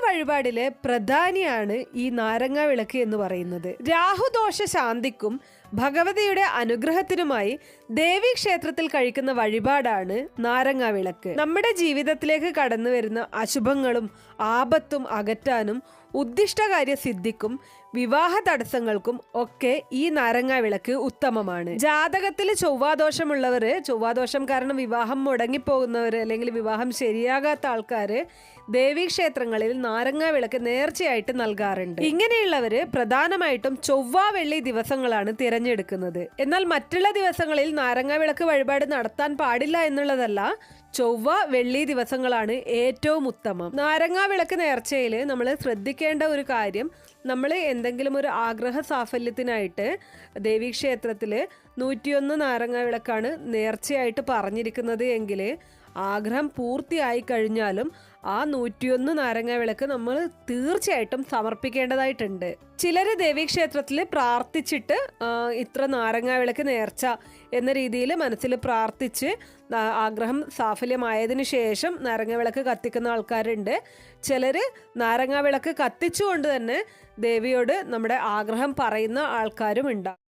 വഴിപാടിലെ പ്രധാനിയാണ് ഈ നാരങ്ങ വിളക്ക് എന്ന് പറയുന്നത്. രാഹുദോഷ ശാന്തിക്കും ഭഗവതിയുടെ അനുഗ്രഹത്തിനുമായി ദേവീ ക്ഷേത്രത്തിൽ കഴിക്കുന്ന വഴിപാടാണ് നാരങ്ങ വിളക്ക്. നമ്മുടെ ജീവിതത്തിലേക്ക് കടന്നു വരുന്ന അശുഭങ്ങളും ആപത്തും അകറ്റാനും ഉദ്ദിഷ്ടകാര്യ സിദ്ധിക്കും വിവാഹ തടസ്സങ്ങൾക്കും ഒക്കെ ഈ നാരങ്ങ വിളക്ക് ഉത്തമമാണ്. ജാതകത്തിൽ ചൊവ്വാദോഷമുള്ളവര്, ചൊവ്വാദോഷം കാരണം വിവാഹം മുടങ്ങിപ്പോകുന്നവര് അല്ലെങ്കിൽ വിവാഹം ശരിയാകാത്ത ആൾക്കാര് ദേവീക്ഷേത്രങ്ങളിൽ നാരങ്ങ വിളക്ക് നേർച്ചയായിട്ട് നൽകാറുണ്ട്. ഇങ്ങനെയുള്ളവര് പ്രധാനമായിട്ടും ചൊവ്വ വെള്ളി ദിവസങ്ങളാണ് തിരഞ്ഞെടുക്കുന്നത്. എന്നാൽ മറ്റുള്ള ദിവസങ്ങളിൽ നാരങ്ങ വിളക്ക് വഴിപാട് നടത്താൻ പാടില്ല എന്നുള്ളതല്ല, ചൊവ്വ വെള്ളി ദിവസങ്ങളാണ് ഏറ്റവും ഉത്തമം. നാരങ്ങ വിളക്ക് നേർച്ചയിൽ നമ്മൾ ശ്രദ്ധിക്കേണ്ട ഒരു കാര്യം, നമ്മൾ എന്തെങ്കിലും ഒരു ആഗ്രഹ സാഫല്യത്തിനായിട്ട് ദേവീക്ഷേത്രത്തിൽ 101 നാരങ്ങ വിളക്കാണ് നേർച്ചയായിട്ട് പറഞ്ഞിരിക്കുന്നത് എങ്കിൽ ആഗ്രഹം പൂർത്തിയായി കഴിഞ്ഞാലും ആ 101 നാരങ്ങ വിളക്ക് നമ്മൾ തീർച്ചയായിട്ടും സമർപ്പിക്കേണ്ടതായിട്ടുണ്ട്. ചിലര് ദേവീക്ഷേത്രത്തിൽ പ്രാർത്ഥിച്ചിട്ട് ഇത്ര നാരങ്ങ വിളക്ക് നേർച്ച എന്ന രീതിയിൽ മനസ്സിൽ പ്രാർത്ഥിച്ച് ആഗ്രഹം സാഫല്യമായതിനു ശേഷം നാരങ്ങ വിളക്ക് കത്തിക്കുന്ന ആൾക്കാരുണ്ട്. ചിലര് നാരങ്ങ വിളക്ക് കത്തിച്ചുകൊണ്ട് തന്നെ ദേവിയോട് നമ്മുടെ ആഗ്രഹം പറയുന്ന ആൾക്കാരും ഉണ്ടാകും.